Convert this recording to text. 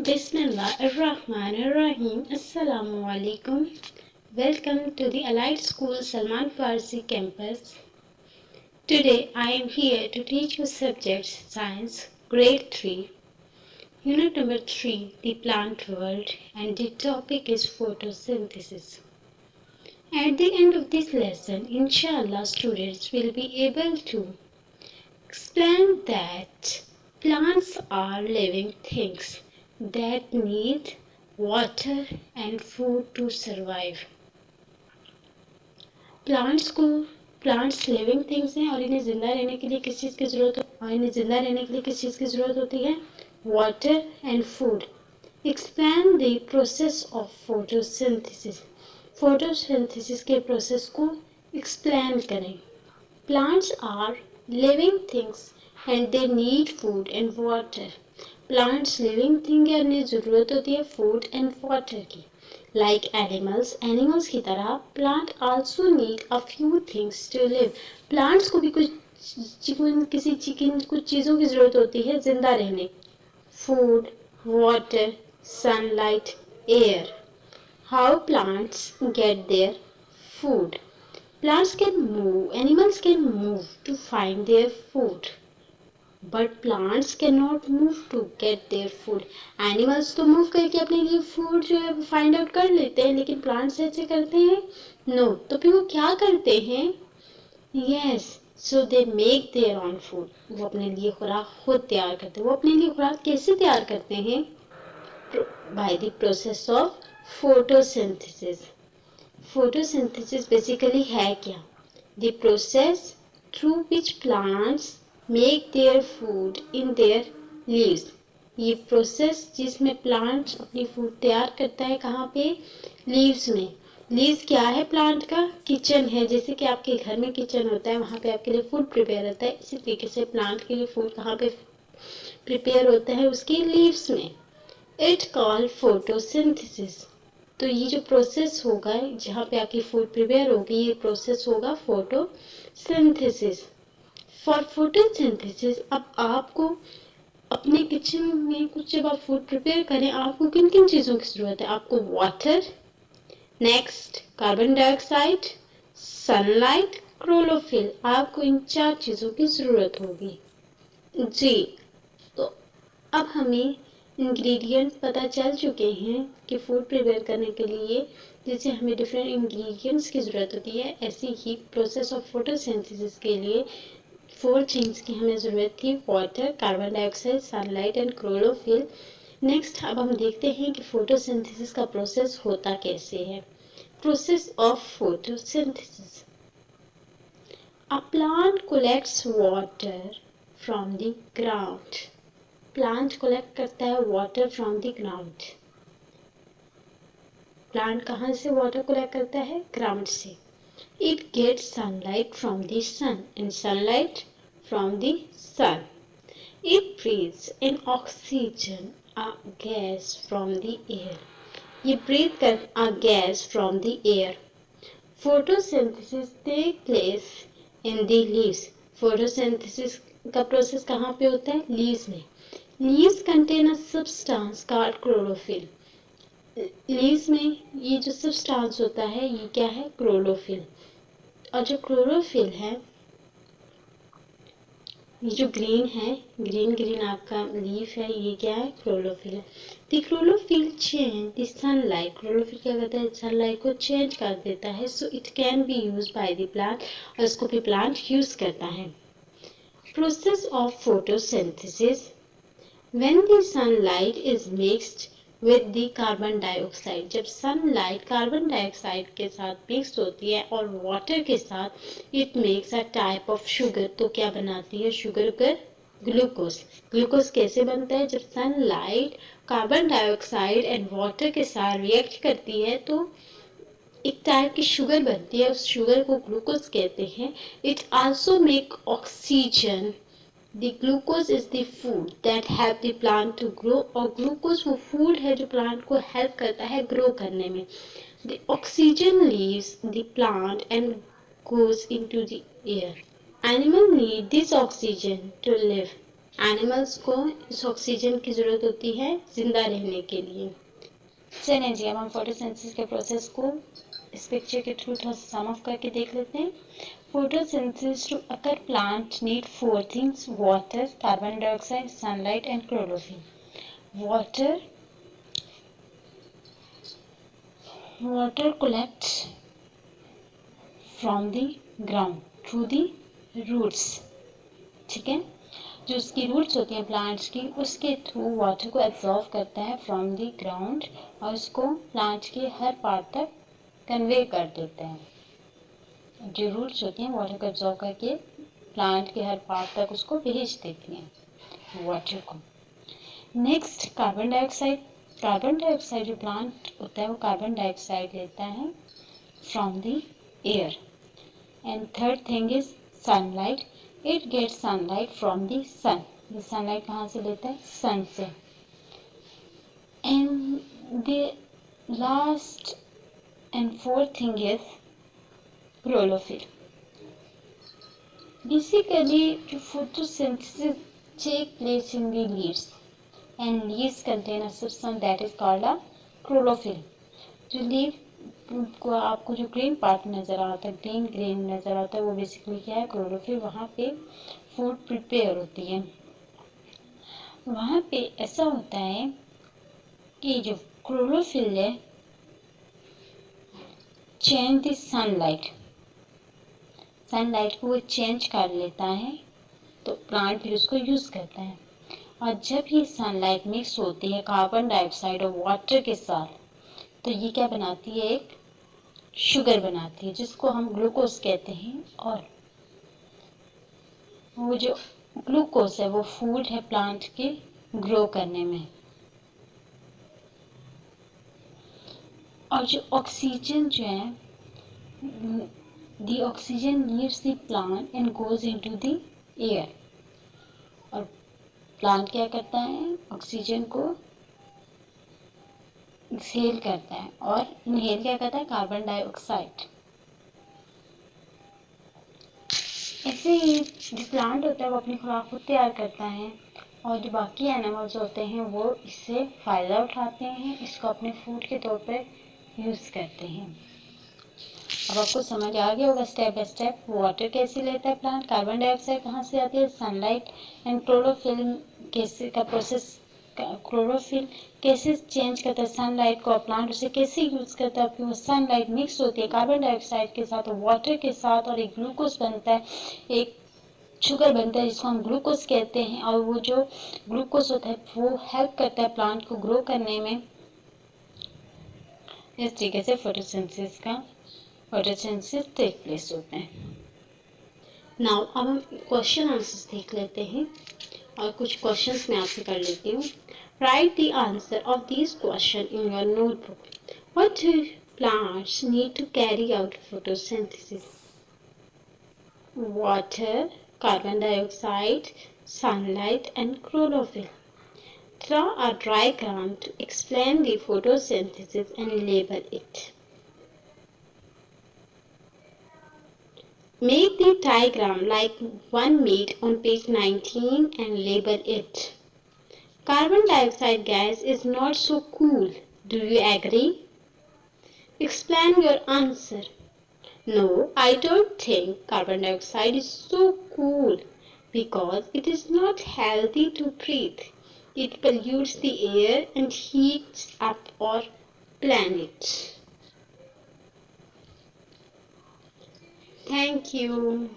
Bismillahirrahmanirrahim. Assalamu alaikum. Welcome to the Allied School Salman Farsi campus. Today I am here to teach you subjects Science Grade 3, Unit number 3, the plant world, and the topic is photosynthesis. At the end of this lesson, inshallah, students will be able to explain that plants are living things that need water and food to survive. Plants living things हैं और इन्हें जिंदा रहने के लिए किस चीज़ की ज़रूरत होती है? Water and food. Explain the process of photosynthesis. Photosynthesis के प्रोसेस को एक्सप्लेन करें. Plants are living things and they need food and water. Plants living thing है, उन्हें ज़रूरत होती है फूड एंड वाटर की. Like animals की तरह plant also need a few things to live. Plants को भी कुछ चीज़ों की ज़रूरत होती है जिंदा रहने. Food, water, sunlight, air. How plants get their food? Plants can move, animals can move to find their food. But plants cannot move to get their food. Animals तो move करके अपने लिए food जो है find out कर लेते हैं, लेकिन plants ऐसे करते हैं? No. तो फिर वो क्या करते हैं? Yes, so they make their own food. वो अपने लिए खुराक खुद तैयार करते हैं. वो अपने लिए खुराक कैसे तैयार करते हैं? By the process of photosynthesis. Photosynthesis basically है क्या? The process through which plants make their food in their leaves. ये प्रोसेस जिसमें प्लांट अपनी फूड तैयार करता है कहाँ पे? लीव्स में. लीव्स क्या है प्लांट का? किचन है. जैसे कि आपके घर में किचन होता है, वहाँ पे आपके लिए फूड प्रिपेयर होता है, इसी तरीके से प्लांट के लिए फूड कहाँ पे प्रिपेयर होता है? उसकी लीव्स में. It called photosynthesis. तो ये जो प्रोसेस होगा जहाँ पे आपकी फूड प्रिपेयर होगी, ये प्रोसेस होगा फोटोसिंथेसिस. फॉर फोटोसिंथेसिस, अब आपको अपने किचन में कुछ जब आप फूड प्रिपेयर करें, आपको किन किन चीज़ों की ज़रूरत है? आपको water, next carbon dioxide, sunlight, chlorophyll. आपको इन 4 चीज़ों की ज़रूरत होगी. जी, तो अब हमें इंग्रेडिएंट्स पता चल चुके हैं कि फूड प्रिपेयर करने के लिए जैसे हमें डिफरेंट इंग्रेडिएंट्स की ज़रूरत होती है, ऐसे ही प्रोसेस ऑफ फोटोसिंथेसिस के लिए 4 थिंग्स की हमें ज़रूरत थी: water, carbon dioxide, sunlight and chlorophyll. Next अब हम देखते हैं कि फोटोसिंथेसिस का प्रोसेस होता कैसे है. Process of photosynthesis. A plant collects water from the ground. Plant collect करता है water from the ground. Plant कहाँ से वाटर कलेक्ट करता है? ग्राउंड से. It gets sunlight from the sun and sunlight from the sun. It breathes in oxygen, a gas from the air. ये breathe कर a gas from the air. Photosynthesis take place in the leaves. Photosynthesis का process कहाँ पे होता है? Leaves में. Leaves contain a substance called chlorophyll. Leaves में ये जो सब्सटेंस होता है ये क्या है? क्लोरोफिल. और जो क्लोरोफिल है, ये जो ग्रीन है, ग्रीन आपका लीफ है, ये क्या है? क्लोरोफिल है. The chlorophyll change the sunlight. Chlorophyll क्या करता है? सनलाइट को चेंज कर देता है. So it can be use by the plant, और इसको भी प्लांट यूज करता है. Process of photosynthesis. When the sunlight is mixed with the carbon dioxide. जब सनलाइट कार्बन डाइऑक्साइड के साथ मिक्स होती है और वाटर के साथ, it makes a type of sugar. तो क्या बनाती है? शुगर कर ग्लूकोज. ग्लूकोज कैसे बनता है? जब sunlight carbon dioxide and water के साथ रिएक्ट करती है तो एक टाइप की शुगर बनती है. उस शुगर को ग्लूकोज कहते हैं. It also make oxygen. The glucose is the food that help the plant to grow. और ग्लूकोज वो फूड है जो प्लांट को हेल्प करता है ग्रो करने में. The oxygen leaves the plant and goes into the air. Animal need this oxygen to live. Animals को इस ऑक्सीजन की ज़रूरत होती है जिंदा रहने के लिए। चलिए जी, अब हम फोटोसिंथेसिस के प्रोसेस को इस पिक्चर के थ्रू थोड़ा सम ऑफ करके देख लेते हैं। Photosynthesis to occur plant need four things: water, carbon dioxide, sunlight and chlorophyll. Water collects from the ground through the roots। ठीक है, जो उसकी रूट्स होती हैं प्लांट्स की, उसके थ्रू वाटर को एब्जॉर्व करता है फ्रॉम द ग्राउंड और उसको प्लांट के हर पार्ट तक कन्वे कर देता है। जो रूट्स होती हैं वाटर को एब्जॉर्व करके प्लांट के हर पार्ट तक उसको भेज देती हैं वाटर को। Next, carbon dioxide. Carbon dioxide जो प्लांट होता है वो कार्बन डाइऑक्साइड लेता है from the air. And third thing is sunlight. It gets sunlight from the sun. ये सनलाइट कहाँ से लेता है? सन से। And the last and fourth thing is chlorophyll. Basically जो photosynthesis take place in the leaves and leaves contain a substance that is called a chlorophyll। जो leave को आपको जो ग्रीन पार्ट नज़र आता है, ग्रीन ग्रीन नज़र आता है, वो बेसिकली क्या है? क्लोरोफिल। वहाँ पे फूड प्रिपेयर होती है। वहाँ पे ऐसा होता है कि जो क्लोरोफिल है चेंज द सनलाइट, सनलाइट को वो चेंज कर लेता है, तो प्लांट फिर उसको यूज़ करता है। और जब ये सनलाइट मिक्स होती है कार्बन डाइऑक्साइड और वाटर के साथ, तो ये क्या बनाती है? एक शुगर बनाती है जिसको हम ग्लूकोज कहते हैं। और वो जो ग्लूकोज है वो फूड है प्लांट के ग्रो करने में। और जो ऑक्सीजन जो है, the oxygen leaves the plant and goes into the air. और प्लांट क्या करता है? ऑक्सीजन को एक्सहेल करता है और इनहेल क्या करता है? Carbon dioxide. ऐसे ही जो प्लांट होता है वो अपनी खुराक खुद तैयार करता है और जो बाकी एनिमल्स होते हैं वो इससे फ़ायदा उठाते हैं, इसको अपने फूड के तौर पर यूज़ करते हैं। अब आपको समझ आ गया होगा स्टेप बाय स्टेप वाटर कैसे लेता है प्लांट, कार्बन डाइऑक्साइड कहाँ से आती है, सनलाइट एंड क्लोरोफिल कैसे का प्रोसेस, क्लोरोफिल कैसे चेंज करता है सनलाइट को, प्लांट उसे कैसे यूज़ करता है, फिर वो सनलाइट मिक्स होती है कार्बन डाइऑक्साइड के साथ और वाटर के साथ और एक ग्लूकोज बनता है, एक शुगर बनता है जिसको हम ग्लूकोज कहते हैं। और वो जो ग्लूकोज होता है वो हेल्प करता है प्लांट को ग्रो करने में। इस तरीके से फोटोसिंथेसिस टेक प्लेस होता है। नाउ अब हम क्वेश्चन आंसर्स देख लेते हैं और कुछ क्वेश्चंस मैं आपसे कर लेती हूँ। Write the answer of this question in your notebook. What do plants need to carry out photosynthesis? Water, carbon dioxide, sunlight and chlorophyll. Draw a diagram to explain the photosynthesis and label it. Make the diagram like one made on page 19 and label it. Carbon dioxide gas is not so cool. Do you agree? Explain your answer. No, I don't think carbon dioxide is so cool because it is not healthy to breathe. It pollutes the air and heats up our planet. Thank you.